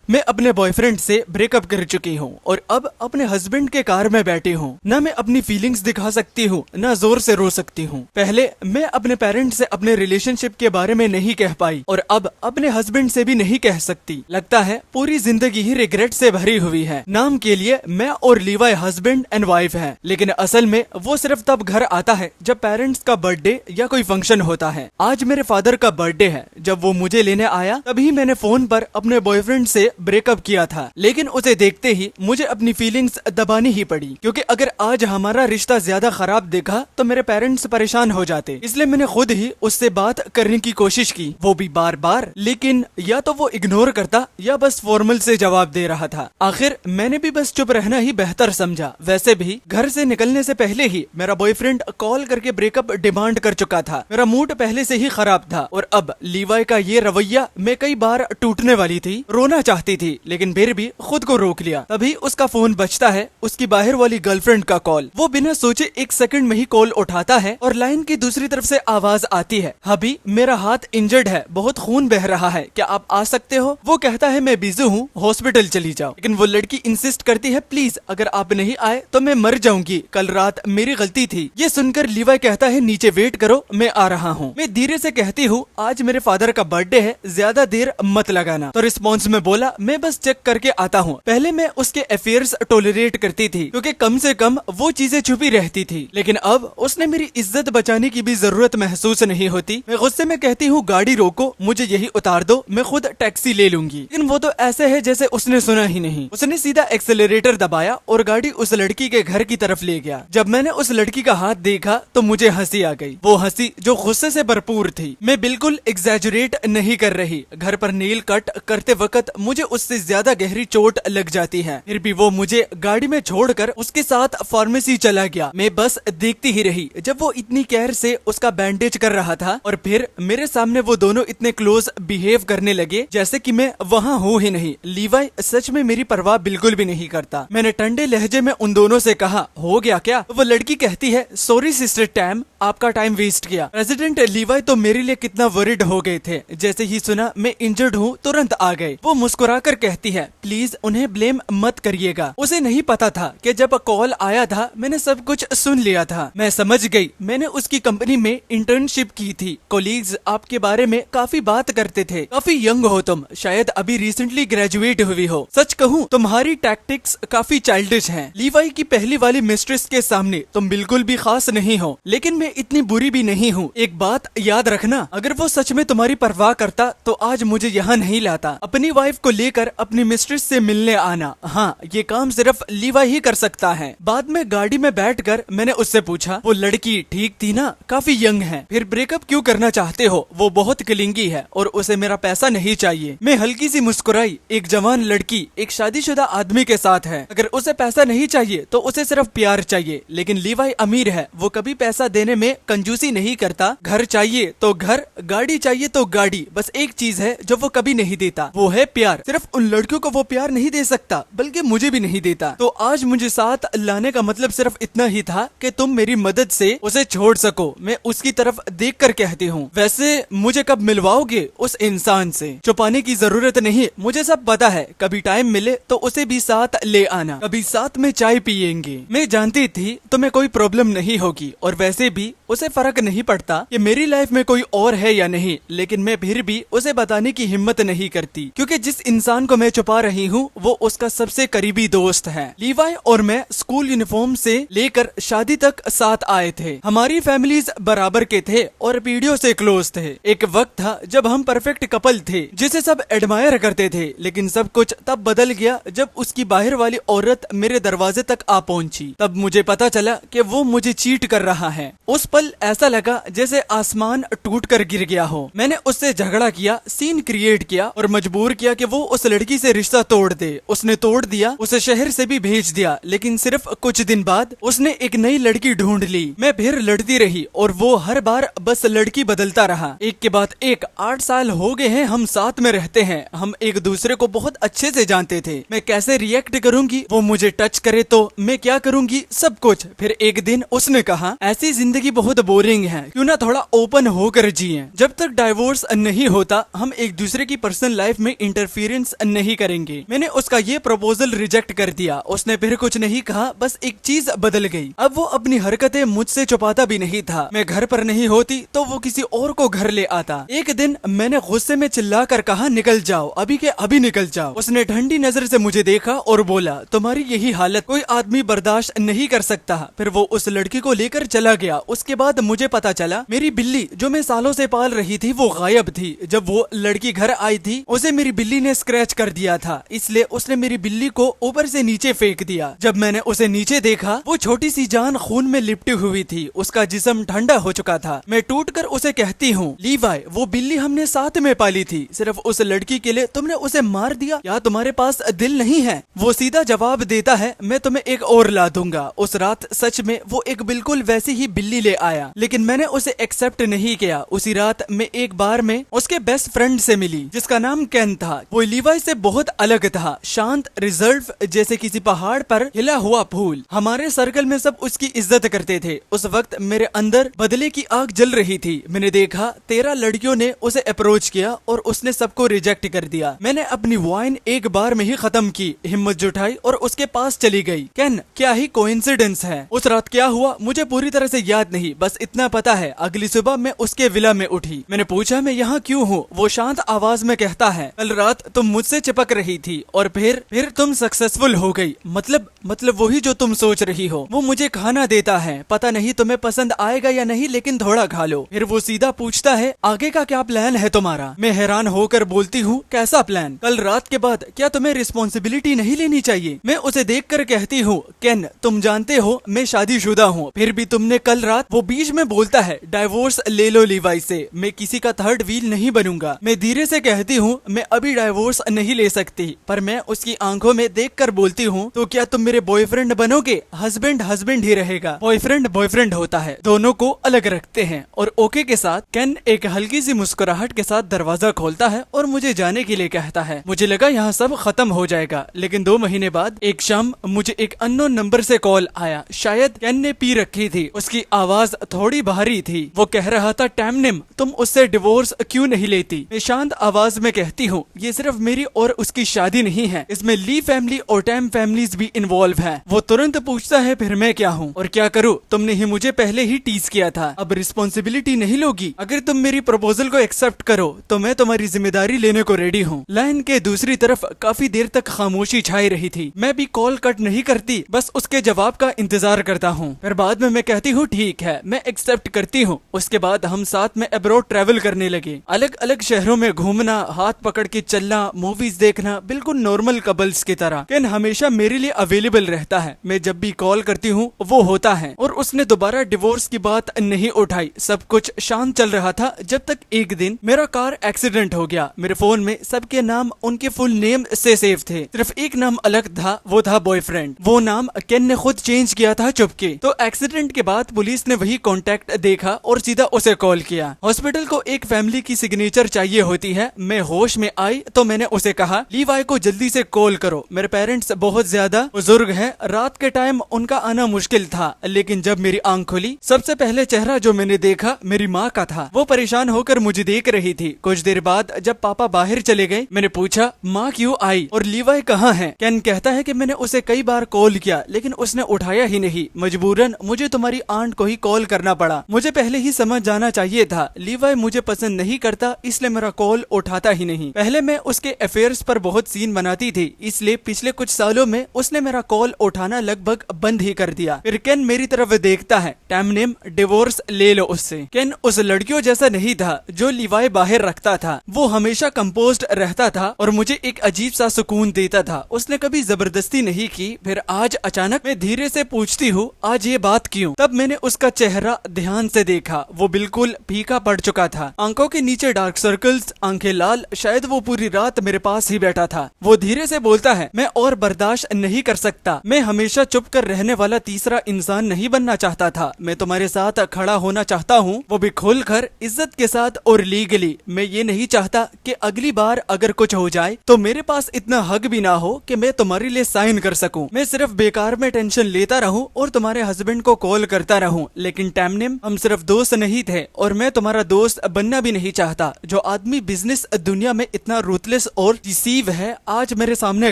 मैं अपने बॉयफ्रेंड से ब्रेकअप कर चुकी हूँ और अब अपने हस्बैंड के कार में बैठी हूँ। न मैं अपनी फीलिंग्स दिखा सकती हूँ न जोर से रो सकती हूँ। पहले मैं अपने पेरेंट्स से अपने रिलेशनशिप के बारे में नहीं कह पाई और अब अपने हस्बैंड से भी नहीं कह सकती। लगता है पूरी जिंदगी ही रिग्रेट से भरी हुई है। नाम के लिए मैं और लीवाई हस्बैंड एंड वाइफ हैं, लेकिन असल में वो सिर्फ तब घर आता है जब पेरेंट्स का बर्थडे या कोई फंक्शन होता है। आज मेरे फादर का बर्थडे है। जब वो मुझे लेने आया तभी मैंने फोन पर अपने बॉयफ्रेंड से ब्रेकअप किया था, लेकिन उसे देखते ही मुझे अपनी फीलिंग्स दबानी ही पड़ी, क्योंकि अगर आज हमारा रिश्ता ज्यादा खराब देखा तो मेरे पेरेंट्स परेशान हो जाते। इसलिए मैंने खुद ही उससे बात करने की कोशिश की, वो भी बार बार, लेकिन या तो वो इग्नोर करता या बस फॉर्मल से जवाब दे रहा था। आखिर मैंने भी बस चुप रहना ही बेहतर समझा। वैसे भी घर से निकलने से पहले ही मेरा बॉयफ्रेंड कॉल करके ब्रेकअप डिमांड कर चुका था। मेरा मूड पहले से ही खराब था और अब लीवाई का ये रवैया मैं कई बार टूटने वाली थी, रोना चाहती थी, लेकिन फिर भी खुद को रोक लिया। तभी उसका फोन बजता है, उसकी बाहर वाली गर्लफ्रेंड का कॉल। वो बिना सोचे 1 सेकंड में ही कॉल उठाता है और लाइन की दूसरी तरफ से आवाज आती है, हबी मेरा हाथ इंजर्ड है, बहुत खून बह रहा है, क्या आप आ सकते हो? वो कहता है मैं बिजी हूँ, हॉस्पिटल चली जाओ। लेकिन वो लड़की इंसिस्ट करती है, प्लीज अगर आप नहीं आए तो मैं मर जाऊंगी, कल रात मेरी गलती थी। ये सुनकर लीवाई कहता है नीचे वेट करो, मैं आ रहा हूँ। मैं धीरे से कहती हूँ आज मेरे फादर का बर्थडे है, ज्यादा देर मत लगाना। तो रिस्पॉन्स में बोला मैं बस चेक करके आता हूँ। पहले मैं उसके अफेयर्स टॉलरेट करती थी क्योंकि कम से कम वो चीजें छुपी रहती थी, लेकिन अब उसने मेरी इज्जत बचाने की भी जरूरत महसूस नहीं होती। मैं गुस्से में कहती हूँ गाड़ी रोको, मुझे यही उतार दो, मैं खुद टैक्सी ले लूंगी। लेकिन वो तो ऐसे है जैसे उसने सुना ही नहीं। उसने सीधा एक्सेलरेटर दबाया और गाड़ी उस लड़की के घर की तरफ ले गया। जब मैंने उस लड़की का हाथ देखा तो मुझे हंसी आ गई, वो हंसी जो गुस्से से भरपूर थी। मैं बिल्कुल एग्जैजुरेट नहीं कर रही। घर पर नेल कट करते वक्त मुझे उससे ज्यादा गहरी चोट लग जाती है, फिर भी वो मुझे गाड़ी में छोड़कर उसके साथ फार्मेसी चला गया। मैं बस देखती ही रही जब वो इतनी केयर से उसका बैंडेज कर रहा था और फिर मेरे सामने वो दोनों इतने क्लोज बिहेव करने लगे जैसे कि मैं वहाँ हूँ ही नहीं। लीवाई सच में मेरी परवाह बिल्कुल भी नहीं करता। मैंने ठंडे लहजे में उन दोनों से कहा, हो गया क्या? वो लड़की कहती है, सॉरी सिस्टर टैम, आपका टाइम वेस्ट किया। प्रेसिडेंट लीवाई तो मेरे लिए कितना वरिड हो गए थे। जैसे ही सुना मैं इंजर्ड हूँ तुरंत आ गए। वो मुस्कुराकर कहती है, प्लीज उन्हें ब्लेम मत करिएगा, उसे नहीं पता था कि जब कॉल आया था मैंने सब कुछ सुन लिया था। मैं समझ गई, मैंने उसकी कंपनी में इंटर्नशिप की थी। कोलीग्स आपके बारे में काफी बात करते थे, काफी यंग हो तुम, शायद अभी रिसेंटली ग्रेजुएट हुई हो। सच कहूँ तुम्हारी टैक्टिक्स काफी चाइल्डिश हैं। लीवाई की पहली वाली मिस्ट्रेस के सामने तुम बिल्कुल भी खास नहीं हो, लेकिन मैं इतनी बुरी भी नहीं हूँ। एक बात याद रखना, अगर वो सच में तुम्हारी परवाह करता तो आज मुझे यहाँ नहीं लाता। अपनी वाइफ को लेकर अपनी मिस्ट्रेस से मिलने आना, हाँ ये काम सिर्फ लीवाई ही कर सकता है। बाद में गाड़ी में बैठकर मैंने उससे पूछा, वो लड़की ठीक थी ना, काफी यंग है, फिर ब्रेकअप क्यों करना चाहते हो? वो बहुत क्लिंगी है और उसे मेरा पैसा नहीं चाहिए। मैं हल्की सी मुस्कुराई, एक जवान लड़की एक शादीशुदा आदमी के साथ है, अगर उसे पैसा नहीं चाहिए तो उसे सिर्फ प्यार चाहिए। लेकिन लीवाई अमीर है, वो कभी पैसा देने में कंजूसी नहीं करता। घर चाहिए तो घर, गाड़ी चाहिए तो गाड़ी, बस एक चीज है जो वो कभी नहीं देता, वो है प्यार। सिर्फ उन लड़कियों को वो प्यार नहीं दे सकता, बल्कि मुझे भी नहीं देता। तो आज मुझे साथ लाने का मतलब सिर्फ इतना ही था कि तुम मेरी मदद से उसे छोड़ सको। मैं उसकी तरफ देखकर कहती हूँ, वैसे मुझे कब मिलवाओगे उस इंसान से? छुपाने की जरूरत नहीं, मुझे सब पता है। कभी टाइम मिले तो उसे भी साथ ले आना, कभी साथ में चाय पियेंगे। मैं जानती थी तुम्हें कोई प्रॉब्लम नहीं होगी और वैसे भी उसे फर्क नहीं पड़ता कि मेरी लाइफ में कोई और है या नहीं, लेकिन मैं फिर भी उसे बताने की हिम्मत नहीं करती, क्योंकि जिस इंसान को मैं छुपा रही हूँ वो उसका सबसे करीबी दोस्त है। लीवाई और मैं स्कूल यूनिफॉर्म से लेकर शादी तक साथ आए थे। हमारी फैमिलीज बराबर के थे और पीढ़ियों से क्लोज थे। एक वक्त था जब हम परफेक्ट कपल थे, जिसे सब एडमायर करते थे, लेकिन सब कुछ तब बदल गया जब उसकी बाहर वाली औरत मेरे दरवाजे तक आ पहुंची। तब मुझे पता चला कि वो मुझे चीट कर रहा है। उस पल ऐसा लगा जैसे आसमान टूट कर गिर गया हो। मैंने उससे झगड़ा किया, सीन क्रिएट किया और मजबूर किया कि वो उस लड़की से रिश्ता तोड़ दे। उसने तोड़ दिया, उसे शहर से भी भेज दिया, लेकिन सिर्फ कुछ दिन बाद उसने एक नई लड़की ढूंढ ली। मैं फिर लड़ती रही और वो हर बार बस लड़की बदलता रहा। एक के बाद एक 8 साल हो गए हैं हम साथ में रहते हैं। हम एक दूसरे को बहुत अच्छे से जानते थे। मैं कैसे रिएक्ट करूंगी, वो मुझे टच करे तो मैं क्या करूंगी, सब कुछ। फिर एक दिन उसने कहा, ऐसी जिंदगी जिंदगी बहुत बोरिंग है, क्यों ना थोड़ा ओपन होकर जिए। जब तक डाइवोर्स नहीं होता हम एक दूसरे की पर्सनल लाइफ में इंटरफियरेंस नहीं करेंगे। मैंने उसका ये प्रपोजल रिजेक्ट कर दिया। उसने फिर कुछ नहीं कहा, बस एक चीज बदल गई। अब वो अपनी हरकतें मुझसे छुपाता भी नहीं था। मैं घर पर नहीं होती तो वो किसी और को घर ले आता। एक दिन मैंने गुस्से में चिल्लाकर कहा, निकल जाओ, अभी के अभी निकल जाओ। उसने ठंडी नजर से मुझे देखा और बोला, तुम्हारी यही हालत कोई आदमी बर्दाश्त नहीं कर सकता। फिर वो उस लड़की को लेकर चला गया। उसके बाद मुझे पता चला मेरी बिल्ली जो मैं सालों से पाल रही थी वो गायब थी। जब वो लड़की घर आई थी उसे मेरी बिल्ली ने स्क्रैच कर दिया था, इसलिए उसने मेरी बिल्ली को ऊपर से नीचे फेंक दिया। जब मैंने उसे नीचे देखा वो छोटी सी जान खून में लिपटी हुई थी। उसका जिस्म ठंडा हो चुका था। मैं टूट कर उसे कहती हूँ, लीवाई वो बिल्ली हमने साथ में पाली थी, सिर्फ उस लड़की के लिए तुमने उसे मार दिया। क्या तुम्हारे पास दिल नहीं है? वो सीधा जवाब देता है, मैं तुम्हें एक और ला दूंगा। उस रात सच में वो एक बिल्कुल वैसी ही बिल्ली ले आया, लेकिन मैंने उसे एक्सेप्ट नहीं किया। उसी रात मैं एक बार में उसके बेस्ट फ्रेंड से मिली जिसका नाम केन था। वो लीवाई से बहुत अलग था, शांत, रिजर्व, जैसे किसी पहाड़ पर हिला हुआ फूल। हमारे सर्कल में सब उसकी इज्जत करते थे। उस वक्त मेरे अंदर बदले की आग जल रही थी। मैंने देखा 13 लड़कियों ने उसे अप्रोच किया और उसने सबको रिजेक्ट कर दिया। मैंने अपनी वाइन एक बार में ही खत्म की, हिम्मत जुटाई और उसके पास चली गई। केन, क्या ही कोइंसिडेंस है। उस रात क्या हुआ मुझे पूरी तरह से याद नहीं, बस इतना पता है अगली सुबह मैं उसके विला में उठी। मैंने पूछा, मैं यहाँ क्यों हूँ? वो शांत आवाज में कहता है, कल रात तुम मुझसे चिपक रही थी और फिर तुम सक्सेसफुल हो गई। मतलब वही जो तुम सोच रही हो। वो मुझे खाना देता है, पता नहीं तुम्हें पसंद आएगा या नहीं, लेकिन थोड़ा खा लो। फिर वो सीधा पूछता है, आगे का क्या प्लान है तुम्हारा? मैं हैरान होकर बोलती हूँ, कैसा प्लान? कल रात के बाद क्या तुम्हें रिस्पॉन्सिबिलिटी नहीं लेनी चाहिए? मैं उसे देखकर कहती हूँ, केन तुम जानते हो मैं शादीशुदा हूँ, फिर भी तुमने कल रात। वो बीच में बोलता है, डाइवोर्स ले लो लीवाई से, मैं किसी का थर्ड व्हील नहीं बनूंगा। मैं धीरे से कहती हूँ, मैं अभी डाइवोर्स नहीं ले सकती, पर मैं उसकी आंखों में देखकर बोलती हूँ, तो क्या तुम मेरे बॉयफ्रेंड बनोगे? हस्बैंड हस्बैंड ही रहेगा, बॉयफ्रेंड बॉयफ्रेंड होता है, दोनों को अलग रखते हैं। और ओके के साथ केन एक हल्की सी मुस्कुराहट के साथ दरवाजा खोलता है और मुझे जाने के लिए कहता है। मुझे लगा यहाँ सब खत्म हो जाएगा, लेकिन 2 महीने बाद एक शाम मुझे एक अननोन नंबर से कॉल आया। शायद केन ने पी रखी थी, उसकी आवाज थोड़ी भारी थी। वो कह रहा था, टैमनिम तुम उससे डिवोर्स क्यों नहीं लेती? मैं शांत आवाज में कहती हूँ, ये सिर्फ मेरी और उसकी शादी नहीं है, इसमें ली फैमिली और टैम फैमिलीज भी इन्वॉल्व है। वो तुरंत पूछता है, फिर मैं क्या हूँ और क्या करूँ? तुमने ही मुझे पहले ही टीज किया था, अब रिस्पॉन्सिबिलिटी नहीं लोगी? अगर तुम मेरी प्रपोजल को एक्सेप्ट करो तो मैं तुम्हारी जिम्मेदारी लेने को रेडी हूँ। लाइन के दूसरी तरफ काफी देर तक खामोशी छाई रही थी। मैं भी कॉल कट नहीं करती, बस उसके जवाब का इंतजार करता हूँ। फिर बाद में मैं कहती हूँ, ठीक है मैं एक्सेप्ट करती हूँ। उसके बाद हम साथ में अब्रॉड ट्रेवल करने लगे, अलग अलग शहरों में घूमना, हाथ पकड़ के चलना, मूवीज देखना, बिल्कुल नॉर्मल कपल्स की तरह। केन हमेशा मेरे लिए अवेलेबल रहता है। मैं जब भी कॉल करती हूँ वो होता है, और उसने दोबारा डिवोर्स की बात नहीं उठाई। सब कुछ शांत चल रहा था जब तक एक दिन मेरा कार एक्सीडेंट हो गया। मेरे फोन में सबके नाम उनके फुल नेम से सेव थे, सिर्फ एक नाम अलग था, वो था बॉयफ्रेंड। वो नाम केन ने खुद चेंज किया था चुपके। तो एक्सीडेंट के बाद पुलिस ने वही कॉन्टेक्ट देखा और सीधा उसे कॉल किया। हॉस्पिटल को एक फैमिली की सिग्नेचर चाहिए होती है। मैं होश में आई तो मैंने उसे कहा, लीवाई को जल्दी से कॉल करो, मेरे पेरेंट्स बहुत ज्यादा बुजुर्ग हैं, रात के टाइम उनका आना मुश्किल था। लेकिन जब मेरी आंख खुली, सबसे पहले चेहरा जो मैंने देखा मेरी माँ का था। वो परेशान होकर मुझे देख रही थी। कुछ देर बाद जब पापा बाहर चले गए, मैंने पूछा, माँ क्यों आई और लीवाई कहाँ है? केन कहता है कि मैंने उसे कई बार कॉल किया लेकिन उसने उठाया ही नहीं। मजबूरन मुझे तुम्हारी आंट को ही कॉल करना पड़ा। मुझे पहले ही समझ जाना चाहिए था, लीवाई मुझे पसंद नहीं करता, इसलिए मेरा कॉल उठाता ही नहीं। पहले मैं उसके अफेयर्स पर बहुत सीन बनाती थी, इसलिए पिछले कुछ सालों में उसने मेरा कॉल उठाना लगभग बंद ही कर दिया। फिर केन मेरी तरफ देखता है, टैमनिम डिवोर्स ले लो उससे। केन उस लड़कियों जैसा नहीं था जो लीवाई बाहर रखता था। वो हमेशा कंपोज्ड रहता था और मुझे एक अजीब सा सुकून देता था। उसने कभी जबरदस्ती नहीं की। फिर आज अचानक मैं धीरे से पूछती हूँ, आज ये बात क्यों? तब मैंने उसका चेहरा ध्यान से देखा। वो बिल्कुल फीका पड़ चुका था, आंखों के नीचे डार्क सर्कल्स, आंखें लाल। शायद वो पूरी रात मेरे पास ही बैठा था। वो धीरे से बोलता है, मैं और बर्दाश्त नहीं कर सकता। मैं हमेशा चुप कर रहने वाला तीसरा इंसान नहीं बनना चाहता था। मैं तुम्हारे साथ खड़ा होना चाहता हूँ, वो भी खुलकर, इज्जत के साथ और लीगली। मैं ये नहीं चाहता कि अगली बार अगर कुछ हो जाए तो मेरे पास इतना हक भी ना हो कि मैं तुम्हारे लिए साइन कर सकूं। मैं सिर्फ बेकार में टेंशन लेता रहूं और तुम्हारे हस्बैंड को कॉल करता रहूं। लेकिन टैमनेम, हम सिर्फ दोस्त नहीं थे और मैं तुम्हारा दोस्त बनना भी नहीं चाहता। जो आदमी बिजनेस दुनिया में इतना रूथलेस और डिसीव है, आज मेरे सामने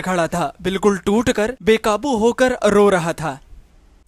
खड़ा था, बिल्कुल टूट कर बेकाबू होकर रो रहा था।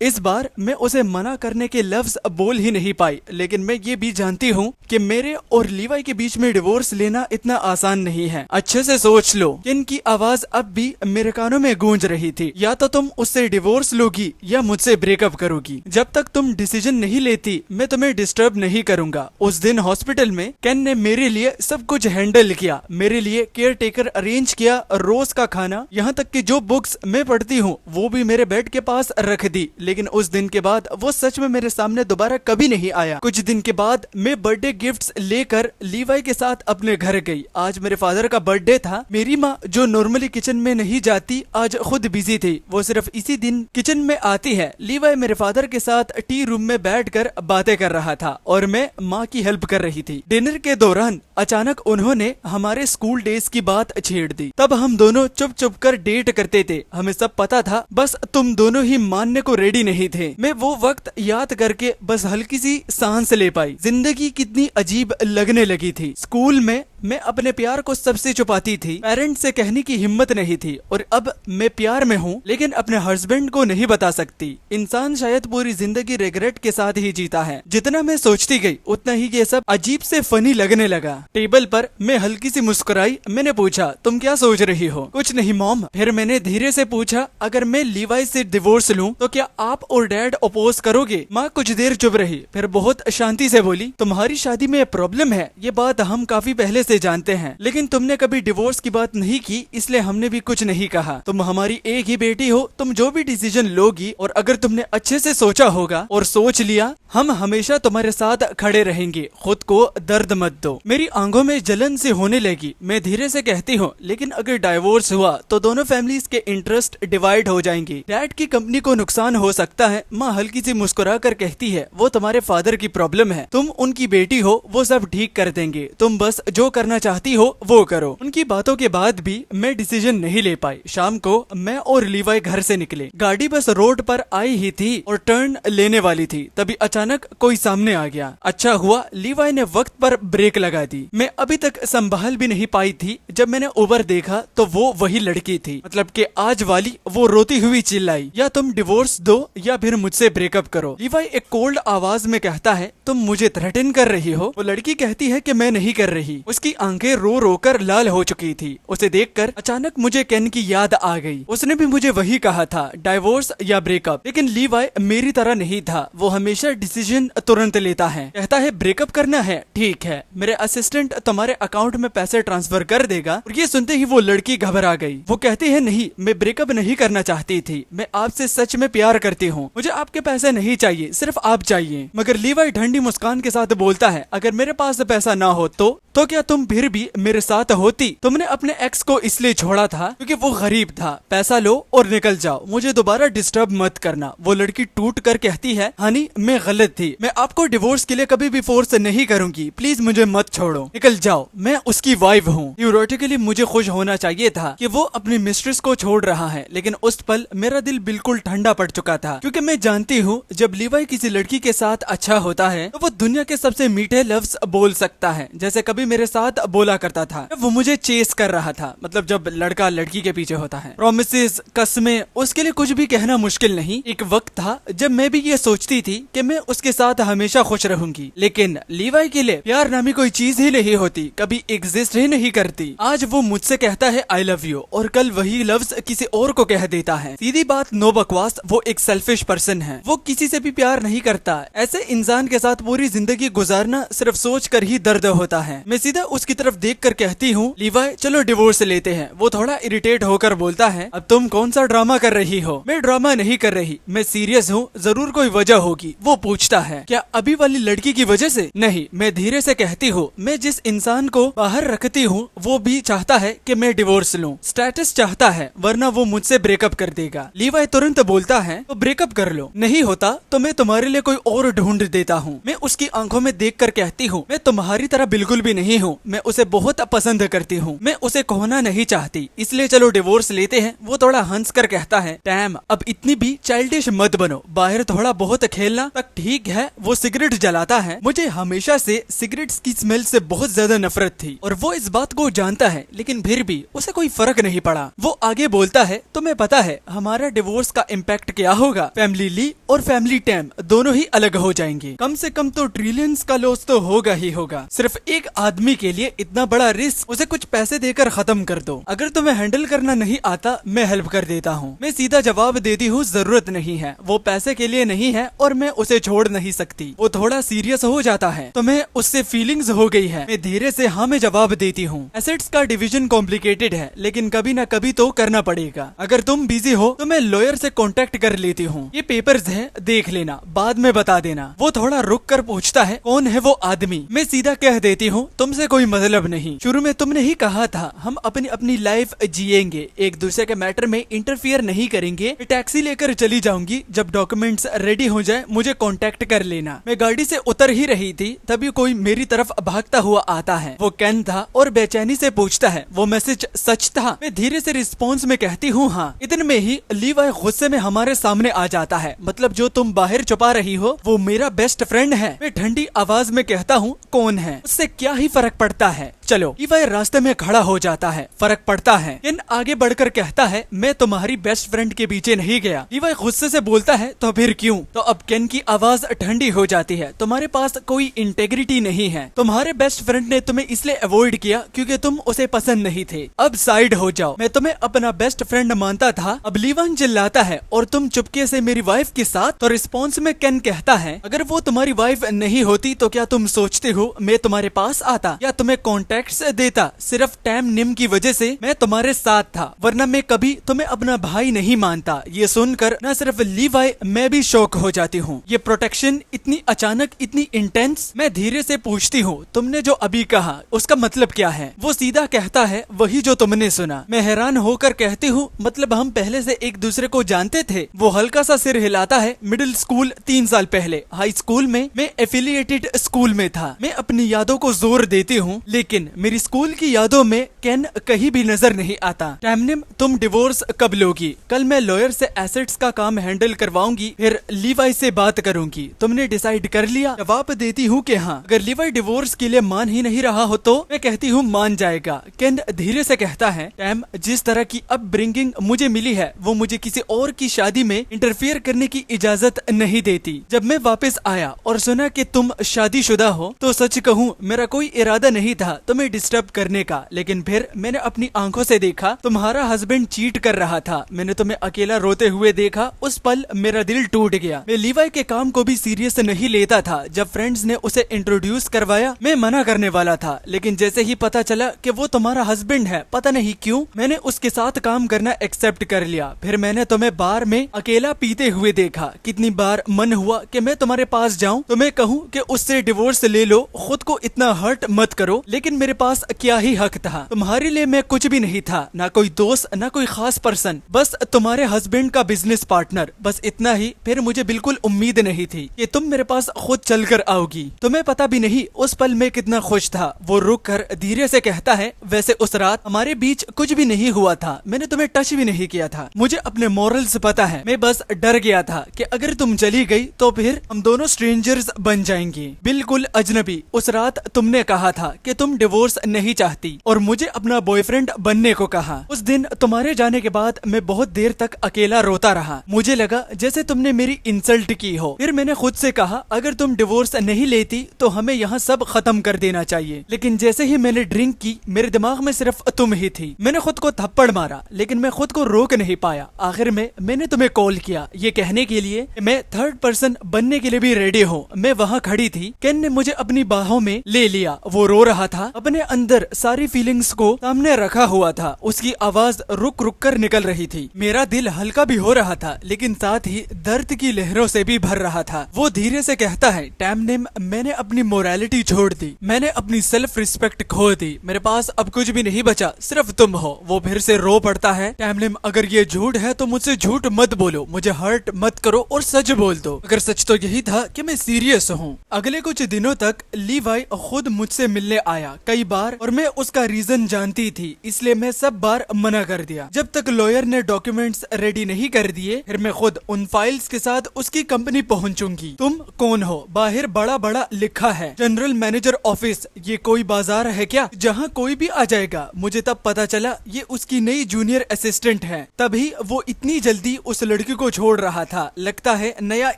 इस बार मैं उसे मना करने के लफ्ज बोल ही नहीं पाई, लेकिन मैं ये भी जानती हूँ कि मेरे और लीवाई के बीच में डिवोर्स लेना इतना आसान नहीं है। अच्छे से सोच लो कि इनकी आवाज अब भी मेरे कानों में गूंज रही थी। या तो तुम उससे डिवोर्स लोगी या मुझसे ब्रेकअप करोगी। जब तक तुम डिसीजन नहीं लेती मैं तुम्हें डिस्टर्ब नहीं करूंगा। उस दिन हॉस्पिटल में केन ने मेरे लिए सब कुछ हैंडल किया, मेरे लिए केयर टेकर अरेंज किया, रोज का खाना, यहाँ तक कि जो बुक्स मैं पढ़ती हूँ वो भी मेरे बेड के पास रख दी। लेकिन उस दिन के बाद वो सच में मेरे सामने दोबारा कभी नहीं आया। कुछ दिन के बाद मैं बर्थडे गिफ्ट्स लेकर लीवाई के साथ अपने घर गई। आज मेरे फादर का बर्थडे था। मेरी माँ जो नॉर्मली किचन में नहीं जाती, आज खुद बिजी थी। वो सिर्फ इसी दिन किचन में आती है। लीवाई मेरे फादर के साथ टी रूम में बैठकर बातें कर रहा था और मैं माँ की हेल्प कर रही थी। डिनर के दौरान अचानक उन्होंने हमारे स्कूल डेज की बात छेड़ दी। तब हम दोनों चुप चुप कर डेट करते थे, हमें सब पता था, बस तुम दोनों ही मानने को रेडी नहीं थे। मैं वो वक्त याद करके बस हल्की सी सांस ले पाई। जिंदगी कितनी अजीब लगने लगी थी। स्कूल में मैं अपने प्यार को सबसे छुपाती थी, पेरेंट्स से कहने की हिम्मत नहीं थी, और अब मैं प्यार में हूँ लेकिन अपने हस्बैंड को नहीं बता सकती। इंसान शायद पूरी जिंदगी रिग्रेट के साथ ही जीता है। जितना मैं सोचती गई उतना ही ये सब अजीब से फनी लगने लगा। टेबल पर मैं हल्की सी मुस्कुराई। मैंने पूछा, तुम क्या सोच रही हो? कुछ नहीं मॉम। फिर मैंने धीरे से पूछा, अगर मैं लीवाई से डिवोर्स लूं तो क्या आप और डैड अपोज करोगे? माँ कुछ देर चुप रही, फिर बहुत शांति से बोली, तुम्हारी शादी में प्रॉब्लम है, ये बात हम काफी पहले से जानते हैं, लेकिन तुमने कभी डिवोर्स की बात नहीं की, इसलिए हमने भी कुछ नहीं कहा। तुम हमारी एक ही बेटी हो, तुम जो भी डिसीजन लोगी और अगर तुमने अच्छे से सोचा होगा और सोच लिया, हम हमेशा तुम्हारे साथ खड़े रहेंगे। खुद को दर्द मत दो। मेरी आंखों में जलन से होने लगी। मैं धीरे से कहती हूँ, लेकिन अगर डाइवोर्स हुआ तो दोनों फैमिलीज के इंटरेस्ट डिवाइड हो जाएंगे, डैड की कंपनी को नुकसान हो सकता है। माँ हल्की सी मुस्कुरा कर कहती है, वो तुम्हारे फादर की प्रॉब्लम है, तुम उनकी बेटी हो, वो सब ठीक कर देंगे, तुम बस जो करना चाहती हो वो करो। उनकी बातों के बाद भी मैं डिसीजन नहीं ले पाई। शाम को मैं और लीवाई घर से निकले। गाड़ी बस रोड पर आई ही थी और टर्न लेने वाली थी, तभी अचानक कोई सामने आ गया। अच्छा हुआ लीवाई ने वक्त पर ब्रेक लगा दी। मैं अभी तक संभाल भी नहीं पाई थी। जब मैंने उबर देखा तो वो वही लड़की थी, मतलब कि आज वाली। वो रोती हुई चिल्लाई, या तुम डिवोर्स दो या फिर मुझसे ब्रेकअप करो। लीवाई एक कोल्ड आवाज में कहता है, तुम मुझे थ्रेटन कर रही हो? वो लड़की कहती है कि मैं नहीं कर रही। उसकी आंखें रो रो कर लाल हो चुकी थी। उसे देखकर अचानक मुझे केन की याद आ गई। उसने भी मुझे वही कहा था, डाइवोर्स या ब्रेकअप। लेकिन लीवाई मेरी तरह नहीं था। वो हमेशा डिसीजन तुरंत लेता है। कहता है ब्रेकअप करना है, ठीक है, मेरे असिस्टेंट तुम्हारे अकाउंट में पैसे ट्रांसफर कर देगा। और ये सुनते ही वो लड़की घबरा गई। वो कहती है, नहीं, मैं ब्रेकअप नहीं करना चाहती थी, मैं आपसे सच में प्यार करती हूँ, मुझे आपके पैसे नहीं चाहिए, सिर्फ आप चाहिए। मगर लीवाई ठंडी मुस्कान के साथ बोलता है, अगर मेरे पास पैसा ना हो तो क्या तुम फिर भी मेरे साथ होती? तुमने अपने एक्स को इसलिए छोड़ा था क्योंकि वो गरीब था। पैसा लो और निकल जाओ, मुझे दोबारा डिस्टर्ब मत करना। वो लड़की टूट कर कहती है, हनी मैं गलत थी, मैं आपको डिवोर्स के लिए कभी भी फोर्स नहीं करूंगी, प्लीज मुझे मत छोड़ो, निकल जाओ, मैं उसकी वाइफ हूँ। थियोरेटिकली मुझे खुश होना चाहिए था कि वो अपनी मिस्ट्रेस को छोड़ रहा है, लेकिन उस पल मेरा दिल बिल्कुल ठंडा पड़ चुका था, क्योंकि मैं जानती हूँ जब लीवाई किसी लड़की के साथ अच्छा होता है तो वो दुनिया के सबसे मीठे लफ्ज बोल सकता है, जैसे कभी मेरे साथ बोला करता था। वो मुझे चेस कर रहा था, मतलब जब लड़का लड़की के पीछे होता है। प्रॉमिसेस, कसमें, उसके लिए कुछ भी कहना मुश्किल नहीं। एक वक्त था जब मैं भी ये सोचती थी कि मैं उसके साथ हमेशा खुश रहूंगी, लेकिन लीवाई के लिए प्यार नामी कोई चीज ही नहीं होती, कभी एग्जिस्ट ही नहीं करती। आज वो मुझसे कहता है आई लव यू और कल वही लफ्ज किसी और को कह देता है। सीधी बात, नो बकवास, वो एक सेल्फिश पर्सन है। वो किसी से भी प्यार नहीं करता। ऐसे इंसान के साथ पूरी जिंदगी गुजारना सिर्फ सोच कर ही दर्द होता है। मैं सीधा उसकी तरफ देख कर कहती हूँ, लीवाई चलो डिवोर्स लेते हैं। वो थोड़ा इरिटेट होकर बोलता है, अब तुम कौन सा ड्रामा कर रही हो? मैं ड्रामा नहीं कर रही, मैं सीरियस हूँ, जरूर कोई वजह होगी। वो पूछता है, क्या अभी वाली लड़की की वजह से? नहीं। मैं धीरे से कहती हूँ, मैं जिस इंसान को बाहर रखती हूँ वो भी चाहता है कि मैं डिवोर्स लूँ, स्टेटस चाहता है, वरना वो मुझसे ब्रेकअप कर देगा। लीवाई तुरंत बोलता है, तो ब्रेकअप कर लो, नहीं होता तो मैं तुम्हारे लिए कोई और ढूंढ देता हूँ। मैं उसकी आंखों में देख कर कहती हूँ, मैं तुम्हारी तरह बिल्कुल भी नहीं हूँ, मैं उसे बहुत पसंद करती हूँ, मैं उसे खोना नहीं चाहती, इसलिए चलो डिवोर्स लेते हैं। वो थोड़ा हंस कर कहता है, टैम अब इतनी भी चाइल्डिश मत बनो, बाहर थोड़ा बहुत खेलना तक ठीक है। वो सिगरेट जलाता है। मुझे हमेशा से सिगरेट्स की स्मेल से बहुत ज्यादा नफरत थी और वो इस बात को जानता है, लेकिन फिर भी उसे कोई फर्क नहीं पड़ा। वो आगे बोलता है, तुम्हें पता है हमारा डिवोर्स का इम्पैक्ट क्या होगा? फैमिली ली और फैमिली टैम दोनों ही अलग हो जाएंगे। कम से कम तो ट्रिलियंस का लॉस तो होगा ही होगा। सिर्फ एक आदमी के लिए इतना बड़ा रिस्क, उसे कुछ पैसे देकर खत्म कर दो। अगर तुम्हें हैंडल करना नहीं आता, मैं हेल्प कर देता हूँ। मैं सीधा जवाब देती हूँ, जरूरत नहीं है, वो पैसे के लिए नहीं है और मैं उसे छोड़ नहीं सकती। वो थोड़ा सीरियस हो जाता है तो मैं उससे फीलिंग्स हो गई है। मैं धीरे से हाँ में जवाब देती हूँ। एसेट्स का डिवीजन कॉम्प्लिकेटेड है, लेकिन कभी ना कभी तो करना पड़ेगा। अगर तुम बिजी हो तो मैं लॉयर से कांटेक्ट कर लेती हूँ। ये पेपर्स है, देख लेना, बाद में बता देना। वो थोड़ा रुक कर पूछता है, कौन है वो आदमी? मैं सीधा कह देती हूँ, तुमसे कोई मतलब नहीं। शुरू में तुमने ही कहा था हम अपनी अपनी लाइफ जिएंगे, एक दूसरे के मैटर में इंटरफियर नहीं करेंगे। टैक्सी लेकर चली जाऊंगी, जब डॉक्यूमेंट्स रेडी हो जाए मुझे कांटेक्ट कर लेना। मैं गाड़ी से उतर ही रही थी, तभी कोई मेरी तरफ भागता हुआ आता है। वो केन था और बेचैनी से पूछता है, वो मैसेज सच था? मैं धीरे से रिस्पॉन्स में कहती हूँ हाँ। इतने में ही लीवाई गुस्से में हमारे सामने आ जाता है। मतलब जो तुम बाहर छुपा रही हो वो मेरा बेस्ट फ्रेंड है। मैं ठंडी आवाज में कहता हूँ, कौन है? उससे क्या ही फर्क पड़ता है, चलो। लीवाई रास्ते में खड़ा हो जाता है, फर्क पड़ता है। केन आगे बढ़कर कहता है, मैं तुम्हारी बेस्ट फ्रेंड के पीछे नहीं गया। लीवाई गुस्से से बोलता है, तो फिर क्यों? तो अब केन की आवाज ठंडी हो जाती है, तुम्हारे पास कोई इंटेग्रिटी नहीं है। तुम्हारे बेस्ट फ्रेंड ने तुम्हें इसलिए अवॉइड किया क्योंकि तुम उसे पसंद नहीं थे। अब साइड हो जाओ, मैं तुम्हें अपना बेस्ट फ्रेंड मानता था। अब लीवान चिल्लाता है, और तुम चुपके से मेरी वाइफ के साथ? तो रिस्पॉन्स में केन कहता है, अगर वो तुम्हारी वाइफ नहीं होती तो क्या तुम सोचते हो मैं तुम्हारे पास आता या तुम्हें कॉन्टेक्ट्स देता? सिर्फ टैम निम की वजह से मैं तुम्हारे साथ था, वरना मैं कभी तुम्हें अपना भाई नहीं मानता। ये सुनकर न सिर्फ लीवाई, मैं भी शॉक हो जाती हूँ। ये प्रोटेक्शन इतनी अचानक, इतनी इंटेंस। मैं धीरे से पूछती हूँ, तुमने जो अभी कहा उसका मतलब क्या है? वो सीधा कहता है, वही जो तुमने सुना। मैं हैरान होकर कहती हूँ, मतलब हम पहले से एक दूसरे को जानते थे? वो हल्का सा सिर हिलाता है। मिडिल स्कूल 3 साल पहले, हाई स्कूल में मैं एफिलिएटेड स्कूल में था। मैं अपनी यादों को जोर देती हूँ, लेकिन मेरी स्कूल की यादों में केन कहीं भी नजर नहीं आता। टैमनिम, तुम डिवोर्स कब लोगी? कल मैं लॉयर से एसेट्स का काम हैंडल करवाऊंगी, फिर लीवाई से बात करूंगी। तुमने डिसाइड कर लिया? जवाब देती हूँ कि हाँ। अगर लीवाई डिवोर्स के लिए मान ही नहीं रहा हो तो मैं कहती हूँ मान जाएगा। केन धीरे से कहता है, टैम, जिस तरह की अपब्रिंगिंग मुझे मिली है वो मुझे किसी और की शादी में इंटरफियर करने की इजाजत नहीं देती। जब मैं वापस आया और सुना कि तुम शादीशुदा हो तो सच कहूँ मेरा कोई इरादा नहीं था तुम्हें डिस्टर्ब करने का, लेकिन फिर मैंने अपनी आंखों से देखा तुम्हारा हस्बैंड चीट कर रहा था। मैंने तुम्हें अकेला रोते हुए देखा, उस पल मेरा दिल टूट गया। मैं लीवाई के काम को भी सीरियस नहीं लेता था। जब फ्रेंड्स ने उसे इंट्रोड्यूस करवाया मैं मना करने वाला था, लेकिन जैसे ही पता चला कि वो तुम्हारा हस्बैंड है, पता नहीं क्यों मैंने उसके साथ काम करना एक्सेप्ट कर लिया। फिर मैंने तुम्हें बार में अकेला पीते हुए देखा। कितनी बार मन हुआ कि मैं तुम्हारे पास जाऊं, तुम्हें कहूं कि उससे डिवोर्स ले लो, खुद को इतना हर्ट मत करो, लेकिन मेरे पास क्या ही हक था? तुम्हारे लिए मैं कुछ भी नहीं था, ना कोई दोस्त, ना कोई खास पर्सन, बस तुम्हारे हस्बैंड का बिजनेस पार्टनर, बस इतना ही। फिर मुझे बिल्कुल उम्मीद नहीं थी कि तुम मेरे पास खुद चल कर आओगी। तुम्हें पता भी नहीं उस पल मैं कितना खुश था। वो रुक कर धीरे से कहता है, वैसे उस रात हमारे बीच कुछ भी नहीं हुआ था, मैंने तुम्हें टच भी नहीं किया था। मुझे अपने मॉरल्स पता है, मैं बस डर गया था कि अगर तुम चली गई तो फिर हम दोनों स्ट्रेंजर्स बन जाएंगे, बिल्कुल अजनबी। उस रात तुमने कहा था कि तुम डिवोर्स नहीं चाहती और मुझे अपना बॉयफ्रेंड बनने को कहा। उस दिन तुम्हारे जाने के बाद मैं बहुत देर तक अकेला रोता रहा। मुझे लगा जैसे तुमने मेरी इंसल्ट की हो। फिर मैंने खुद से कहा, अगर तुम डिवोर्स नहीं लेती तो हमें यहाँ सब खत्म कर देना चाहिए। लेकिन जैसे ही मैंने ड्रिंक की मेरे दिमाग में सिर्फ तुम ही थी। मैंने खुद को थप्पड़ मारा, लेकिन मैं खुद को रोक नहीं पाया। आखिर में मैंने तुम्हें कॉल किया ये कहने के लिए मैं थर्ड पर्सन बनने के लिए भी रेडी हूँ। मैं वहाँ खड़ी थी, केन ने मुझे अपनी बाहों में ले लिया। वो रो रहा था, अपने अंदर सारी फीलिंग्स को सामने रखा हुआ था। उसकी आवाज रुक रुक कर निकल रही थी। मेरा दिल हल्का भी हो रहा था, लेकिन साथ ही दर्द की लहरों से भी भर रहा था। वो धीरे से कहता है, टैमनिम, मैंने अपनी मोरालिटी छोड़ दी, मैंने अपनी सेल्फ रिस्पेक्ट खो दी, मेरे पास अब कुछ भी नहीं बचा, सिर्फ तुम हो। वो फिर से रो पड़ता है, टैमनिम, अगर ये झूठ है तो मुझसे झूठ मत बोलो, मुझे हर्ट मत करो और सच बोल दो। अगर सच तो यही था कि मैं सीरियस हूँ। अगले कुछ दिनों तक लीवाई खुद मुझसे मिलने मिलने आया कई बार और मैं उसका रीजन जानती थी, इसलिए मैं सब बार मना कर दिया। जब तक लॉयर ने डॉक्यूमेंट्स रेडी नहीं कर दिए फिर मैं खुद उन फाइल्स के साथ उसकी कंपनी पहुंचूंगी। तुम कौन हो? बाहर बड़ा बड़ा लिखा है जनरल मैनेजर ऑफिस। ये कोई बाजार है क्या जहाँ कोई भी आ जाएगा? मुझे तब पता चला ये उसकी नई जूनियर असिस्टेंट है। तभी वो इतनी जल्दी उस लड़की को छोड़ रहा था, लगता है नया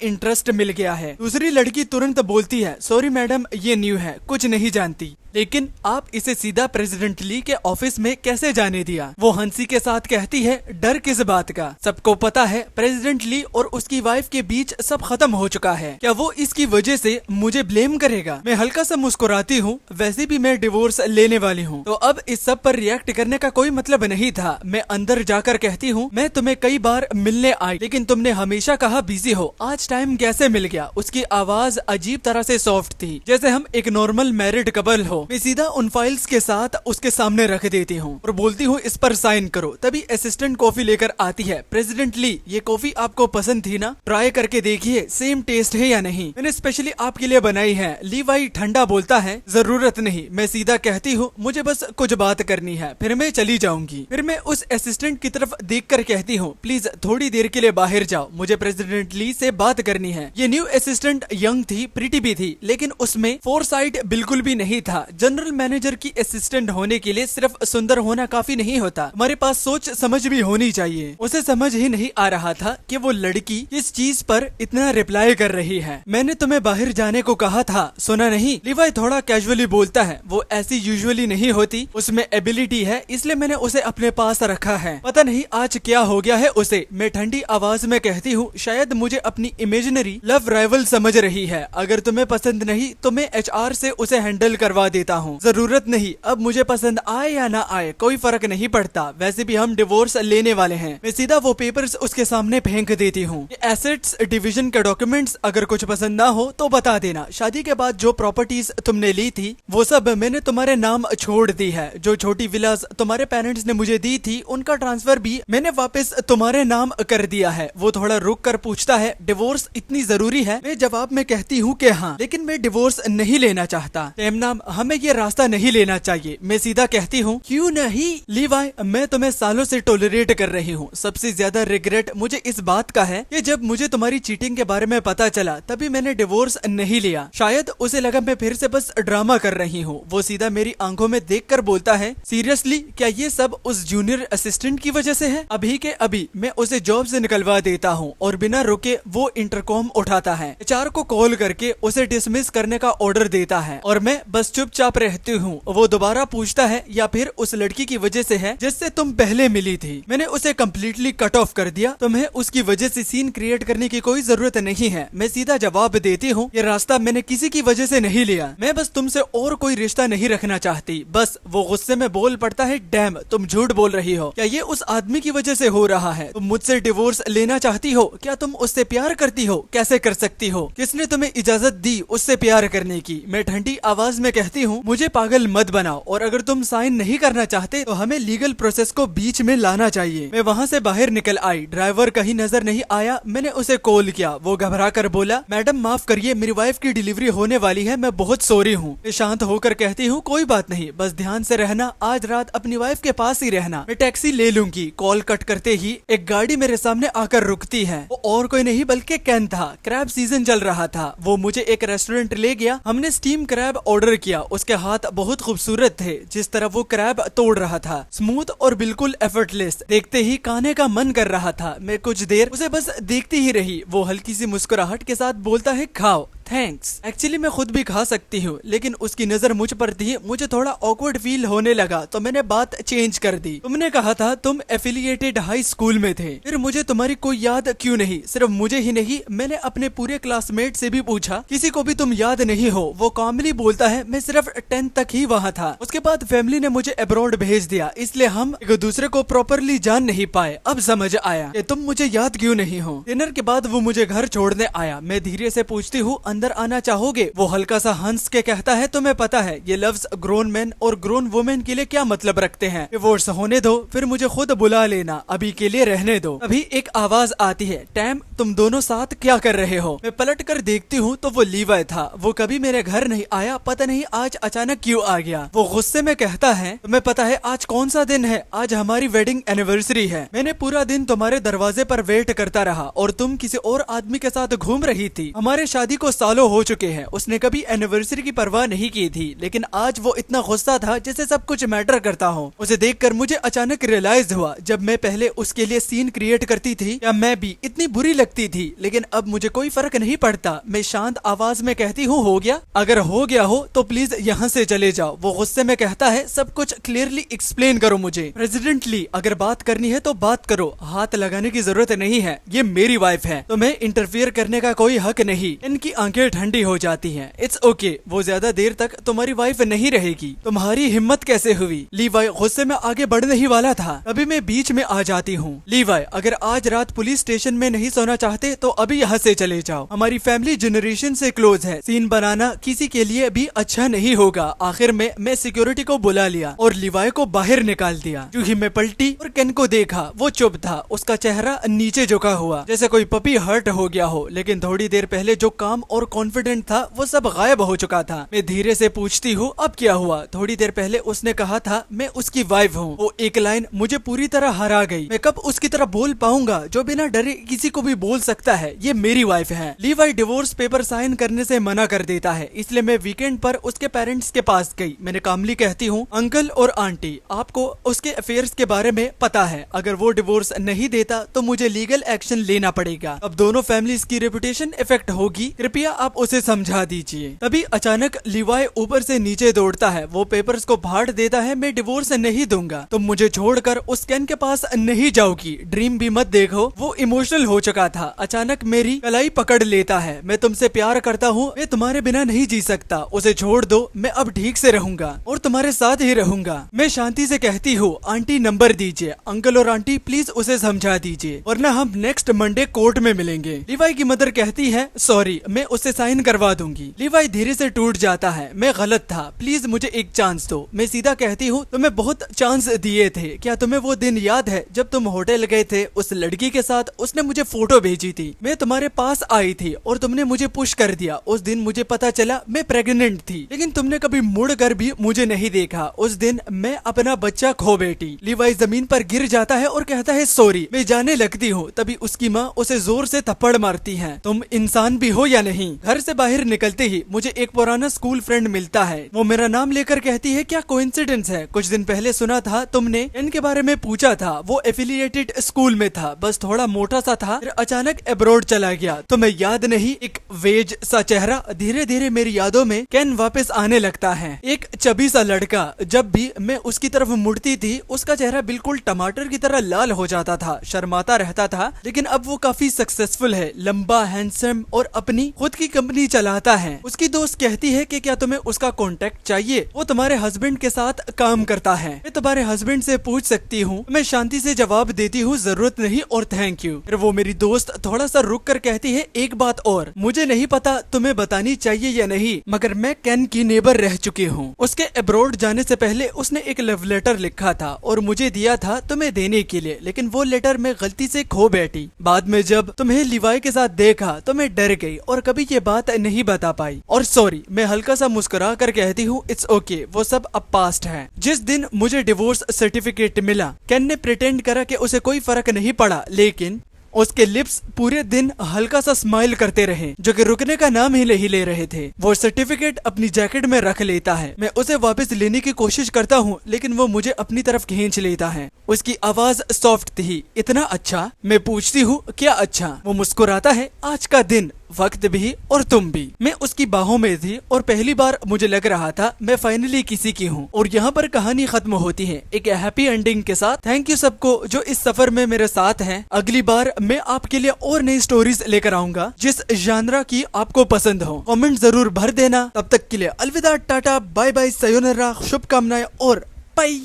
इंटरेस्ट मिल गया है। दूसरी लड़की तुरंत बोलती है, सॉरी मैडम ये न्यू है, कुछ नहीं जानती। लेकिन आप इसे सीधा प्रेसिडेंट ली के ऑफिस में कैसे जाने दिया? वो हंसी के साथ कहती है, डर किस बात का? सबको पता है प्रेसिडेंट ली और उसकी वाइफ के बीच सब खत्म हो चुका है। क्या वो इसकी वजह से मुझे ब्लेम करेगा? मैं हल्का सा मुस्कुराती हूँ, वैसे भी मैं डिवोर्स लेने वाली हूँ, तो अब इस सब पर रिएक्ट करने का कोई मतलब नहीं था। मैं अंदर जाकर कहती हूँ, मैं तुम्हें कई बार मिलने आई लेकिन तुमने हमेशा कहा बिजी हो, आज टाइम कैसे मिल गया? उसकी आवाज अजीब तरह से सॉफ्ट थी, जैसे हम एक नॉर्मल मैरिड कपल हो। मैं सीधा उन फाइल्स के साथ उसके सामने रख देती हूँ और बोलती हूँ इस पर साइन करो। तभी असिस्टेंट कॉफी लेकर आती है। प्रेसिडेंट ली, ये कॉफी आपको पसंद थी ना? ट्राई करके देखिए सेम टेस्ट है या नहीं, मैंने स्पेशली आपके लिए बनाई है। लीवाई ठंडा बोलता है, जरूरत नहीं। मैं सीधा कहती हूँ मुझे बस कुछ बात करनी है, फिर मैं चली जाऊंगी। फिर मैं उस असिस्टेंट की तरफ देखकर कहती हूँ, प्लीज थोड़ी देर के लिए बाहर जाओ, मुझे प्रेसिडेंट ली से बात करनी है। ये न्यू असिस्टेंट यंग थी, प्रिटी भी थी, लेकिन उसमें फोरसाइट बिल्कुल भी नहीं था। जनरल मैनेजर की असिस्टेंट होने के लिए सिर्फ सुंदर होना काफी नहीं होता, हमारे पास सोच समझ भी होनी चाहिए। उसे समझ ही नहीं आ रहा था कि वो लड़की किस चीज पर इतना रिप्लाई कर रही है। मैंने तुम्हें बाहर जाने को कहा था, सुना नहीं? लिवाई थोड़ा कैजुअली बोलता है, वो ऐसी यूजुअली नहीं होती, उसमें एबिलिटी है इसलिए मैंने उसे अपने पास रखा है। पता नहीं आज क्या हो गया है उसे। मैं ठंडी आवाज में कहती हूँ, शायद मुझे अपनी इमेजिनरी लव राइवल समझ रही है। अगर तुम्हें पसंद नहीं तो मैं HR से उसे हैंडल करवा देता हूँ। जरूरत नहीं, अब मुझे पसंद आए या ना आए कोई फर्क नहीं पड़ता, वैसे भी हम डिवोर्स लेने वाले हैं। मैं सीधा वो पेपर्स उसके सामने फेंक देती हूँ। एसेट्स डिवीजन के डॉक्यूमेंट्स, अगर कुछ पसंद ना हो तो बता देना। शादी के बाद जो प्रॉपर्टीज तुमने ली थी वो सब मैंने तुम्हारे नाम छोड़ दी है। जो छोटी विलास तुम्हारे पेरेंट्स ने मुझे दी थी उनका ट्रांसफर भी मैंने वापस तुम्हारे नाम कर दिया है। वो थोड़ा रुक कर पूछता है, डिवोर्स इतनी जरूरी है? मैं जवाब में कहती हूँ कि हाँ, लेकिन मैं डिवोर्स नहीं लेना चाहता। नाम हमें ये रास्ता नहीं लेना चाहिए। मैं सीधा कहती हूँ, क्यों नहीं? लीवाई, मैं तुम्हें सालों से टॉलरेट कर रही हूँ। सबसे ज्यादा रिग्रेट मुझे इस बात का है कि जब मुझे तुम्हारी चीटिंग के बारे में पता चला तभी मैंने डिवोर्स नहीं लिया। शायद उसे लगा मैं फिर से बस ड्रामा कर रही हूँ। वो सीधा मेरी आंखों में देखकर बोलता है, सीरियसली क्या ये सब उस जूनियर असिस्टेंट की वजह से है? अभी के अभी मैं उसे जॉब से निकलवा देता हूँ। और बिना रुके वो इंटरकॉम उठाता है, HR को कॉल करके उसे डिसमिस करने का ऑर्डर देता है और मैं बस चुपचाप रहती हूँ। वो दोबारा पूछता है, या फिर उस लड़की की वजह से है जिससे तुम पहले मिली थी? मैंने उसे कम्प्लीटली कट ऑफ कर दिया, तुम्हें उसकी वजह से सीन क्रिएट करने की कोई जरूरत नहीं है। मैं सीधा जवाब देती हूँ, ये रास्ता मैंने किसी की वजह से नहीं लिया, मैं बस तुमसे और कोई रिश्ता नहीं रखना चाहती बस। वो गुस्से में बोल पड़ता है, डैम तुम झूठ बोल रही हो, क्या ये उस आदमी की वजह से हो रहा है? तुम मुझसे डिवोर्स लेना चाहती हो? क्या तुम उससे प्यार करती हो? कैसे कर सकती हो? किसने तुम्हें इजाजत दी उससे प्यार करने की? मैं ठंडी आवाज में कहती हूँ, मुझे पागल मत बनाओ, और अगर तुम साइन नहीं करना चाहते तो हमें लीगल प्रोसेस को बीच में लाना चाहिए। मैं वहाँ से बाहर निकल आई, ड्राइवर कहीं नजर नहीं आया। मैंने उसे कॉल किया, वो घबरा कर बोला, मैडम माफ करिए मेरी वाइफ की डिलीवरी होने वाली है, मैं बहुत सॉरी हूँ। मैं शांत होकर कहती हूँ, कोई बात नहीं, बस ध्यान से रहना, आज रात अपनी वाइफ के पास ही रहना, मैं टैक्सी ले लूंगी। कॉल कट करते ही एक गाड़ी मेरे सामने आकर रुकती है। वो और कोई नहीं बल्कि कैन था। क्रैब सीजन चल रहा था। वो मुझे एक रेस्टोरेंट ले गया। हमने स्टीम क्रैब ऑर्डर किया। उसके हाथ बहुत खूबसूरत थे, जिस तरह वो क्रैब तोड़ रहा था, स्मूथ और बिल्कुल एफर्टलेस। देखते ही खाने का मन कर रहा था। मैं कुछ देर उसे बस देखती ही रही। वो हल्की सी मुस्कुराहट के साथ बोलता है, खाओ। थैंक्स, एक्चुअली मैं खुद भी खा सकती हूँ, लेकिन उसकी नजर मुझ पर थी। मुझे थोड़ा ऑकवर्ड फील होने लगा तो मैंने बात चेंज कर दी। तुमने कहा था तुम एफिलिएटेड हाई स्कूल में थे, फिर मुझे तुम्हारी कोई याद क्यों नहीं? सिर्फ मुझे ही नहीं, मैंने अपने पूरे क्लासमेट से भी पूछा, किसी को भी तुम याद नहीं हो। वो कॉमली बोलता है, मैं सिर्फ 10th तक ही वहाँ था, उसके बाद फैमिली ने मुझे अब्रॉड भेज दिया, इसलिए हम एक दूसरे को प्रॉपरली जान नहीं पाए। अब समझ आया कि तुम मुझे याद क्यों नहीं हो। डिनर के बाद वो मुझे घर छोड़ने आया। मैं धीरे से पूछती हूँ, अंदर आना चाहोगे? वो हल्का सा हंस के कहता है, तुम्हें पता है ये लफ्ज ग्रोन मैन और ग्रोन वुमेन के लिए क्या मतलब रखते हैं। डिवोर्स होने दो, फिर मुझे खुद बुला लेना, अभी के लिए रहने दो। अभी एक आवाज आती है, टैम तुम दोनों साथ क्या कर रहे हो? मैं पलट कर देखती हूँ तो वो लीवाई था। वो कभी मेरे घर नहीं आया, पता नहीं आज अचानक क्यों आ गया। वो गुस्से में कहता है, तुम्हें पता है आज कौन सा दिन है? आज हमारी वेडिंग एनिवर्सरी है। मैंने पूरा दिन तुम्हारे दरवाजे पर वेट करता रहा और तुम किसी और आदमी के साथ घूम रही थी। हमारे शादी को सालों हो चुके हैं। उसने कभी एनिवर्सरी की परवाह नहीं की थी, लेकिन आज वो इतना गुस्सा था जैसे सब कुछ मैटर करता हो। उसे देखकर मुझे अचानक रियलाइज हुआ, जब मैं पहले उसके लिए सीन क्रिएट करती थी या मैं भी इतनी बुरी लगती थी, लेकिन अब मुझे कोई फर्क नहीं पड़ता। मैं शांत आवाज में कहती हूँ, हो गया? अगर हो गया हो तो प्लीज यहाँ से चले जाओ। वो गुस्से में कहता है, सब कुछ क्लियरली एक्सप्लेन करो मुझे। प्रेसिडेंटली अगर बात करनी है तो बात करो, हाथ लगाने की जरूरत नहीं है। ये मेरी वाइफ है, तुम्हें इंटरफियर करने का कोई हक नहीं। इनकी आंखें ठंडी हो जाती हैं। इट्स ओके, वो ज्यादा देर तक तुम्हारी वाइफ नहीं रहेगी। तुम्हारी हिम्मत कैसे हुई? लीवाई गुस्से में आगे बढ़ने ही वाला था, अभी मैं बीच में आ जाती हूँ। लीवाई, अगर आज रात पुलिस स्टेशन में नहीं सोना चाहते तो अभी यहाँ से चले जाओ। हमारी फैमिली जनरेशन से क्लोज है, सीन बनाना किसी के लिए भी अच्छा नहीं होगा। आखिर में मैं सिक्योरिटी को बुला लिया और लीवाई को बाहर निकाल दिया। जो ही मैं पलटी और केन को देखा, वो चुप था, उसका चेहरा नीचे झुका हुआ जैसे कोई पपी हर्ट हो गया हो। लेकिन थोड़ी देर पहले जो काम और कॉन्फिडेंट था वो सब गायब हो चुका था। मैं धीरे से पूछती हूँ, अब क्या हुआ? थोड़ी देर पहले उसने कहा था मैं उसकी वाइफ हूँ। वो एक लाइन मुझे पूरी तरह हरा गई। मैं कब उसकी तरह बोल पाऊंगा जो बिना डरे किसी को भी बोल सकता है ये मेरी वाइफ है। लीवाई डिवोर्स पेपर साइन करने से मना कर देता है, इसलिए मैं वीकेंड पर उसके पेरेंट्स के पास गई। मैंने कामली कहती हूँ, अंकल और आंटी, आपको उसके अफेयर्स के बारे में पता है। अगर वो डिवोर्स नहीं देता तो मुझे लीगल एक्शन लेना पड़ेगा। अब दोनों फैमिलीज की रेपुटेशन इफेक्ट होगी, कृपया आप उसे समझा दीजिए। तभी अचानक लीवाई ऊपर से नीचे दौड़ता है। वो पेपर्स को फाड़ देता है, मैं डिवोर्स नहीं दूंगा, तुम मुझे छोड़कर उस कैन के पास नहीं जाओगी। ड्रीम भी मत देखो। वो इमोशनल हो चुका था। अचानक मेरी कलाई पकड़ लेता है, मैं तुमसे प्यार करता हूँ, मैं तुम्हारे बिना नहीं जी सकता, उसे छोड़ दो, मैं अब ठीक से रहूंगा और तुम्हारे साथ ही रहूंगा। मैं शांति से कहती हूँ, आंटी नंबर दीजिए, अंकल और आंटी प्लीज उसे समझा दीजिए, वरना हम नेक्स्ट मंडे कोर्ट में मिलेंगे। लीवाई की मदर कहती है, सॉरी, मैं उससे साइन करवा दूंगी। लीवाई धीरे से टूट जाता है, मैं गलत था, प्लीज मुझे एक चांस दो। मैं सीधा कहती हूँ, तुम्हें बहुत चांस दिए थे। क्या तुम्हें वो दिन याद है जब तुम होटल गए थे उस लड़की के साथ? उसने मुझे फोटो भेजी थी, मैं तुम्हारे पास आई थी और तुमने मुझे पुश कर दिया। उस दिन मुझे पता चला मैं प्रेग्नेंट थी, लेकिन तुमने कभी मुड़ कर भी मुझे नहीं देखा। उस दिन मैं अपना बच्चा खो बैठी। लीवाई जमीन पर गिर जाता है और कहता है, सॉरी। मैं जाने लगती हूँ, तभी उसकी माँ उसे जोर से थप्पड़ मारती है। तुम इंसान भी हो या नहीं? घर से बाहर निकलते ही मुझे एक पुराना स्कूल फ्रेंड मिलता है। वो मेरा नाम लेकर कहती है, क्या कोइंसिडेंस है, कुछ दिन पहले सुना था तुमने इनके बारे में पूछा था। वो एफिलिएटेड स्कूल में था, बस थोड़ा मोटा सा था, फिर अचानक अब्रॉड चला गया। तुम्हें याद नहीं? एक वेज सा चेहरा। धीरे धीरे मेरी यादों में कैन वापस आने लगता है। एक चबी सा लड़का, जब भी मैं उसकी तरफ मुड़ती थी उसका चेहरा बिल्कुल टमाटर की तरह लाल हो जाता था, शर्माता रहता था। लेकिन अब वो काफी सक्सेसफुल है, लंबा, हैंडसम और अपनी खुद की कंपनी चलाता है। उसकी दोस्त कहती है कि क्या तुम्हें उसका कांटेक्ट चाहिए? वो तुम्हारे हस्बैंड के साथ काम करता है, मैं तुम्हारे हस्बैंड से पूछ सकती हूँ? मैं शांति से जवाब देती हूँ, जरूरत नहीं और थैंक यू। फिर वो मेरी दोस्त थोड़ा सा रुक कर कहती है, एक बात और, मुझे नहीं पता तुम्हें बतानी चाहिए या नहीं, मगर मैं कैन की नेबर रह चुकी हूँ। उसके अब्रॉड जाने से पहले उसने एक लव लेटर लिखा था और मुझे दिया था तुम्हें देने के लिए, लेकिन वो लेटर मैं गलती से खो बैठी। बाद में जब तुम्हें लीवाई के साथ देखा तो मैं डर गई और कभी ये बात नहीं बता पाई। और सॉरी, मैं हल्का सा मुस्कुरा कर कहती हूँ, इट्स ओके, वो सब अब पास्ट है। जिस दिन मुझे डिवोर्स सर्टिफिकेट मिला, कैन ने प्रिटेंड करा कि उसे कोई फर्क नहीं पड़ा, लेकिन उसके लिप्स पूरे दिन हल्का सा स्माइल करते रहे, जो कि रुकने का नाम ही नहीं ले रहे थे। वो सर्टिफिकेट अपनी जैकेट में रख लेता है। मैं उसे वापस लेने की कोशिश करता हूँ, लेकिन वो मुझे अपनी तरफ खींच लेता है। उसकी आवाज सॉफ्ट थी, इतना अच्छा? मैं पूछती हूँ, क्या अच्छा? वो मुस्कुराता है, आज का दिन, वक्त भी और तुम भी। मैं उसकी बाहों में थी और पहली बार मुझे लग रहा था मैं फाइनली किसी की हूँ। और यहाँ पर कहानी खत्म होती है एक हैप्पी एंडिंग के साथ। थैंक यू सबको जो इस सफर में मेरे साथ हैं। अगली बार मैं आपके लिए और नई स्टोरीज लेकर आऊंगा जिस जानरा की आपको पसंद हो। कमेंट जरूर भर देना। तब तक के लिए अलविदा, टाटा, बाय बाय, सयोनारा, शुभकामनाएं और बाय।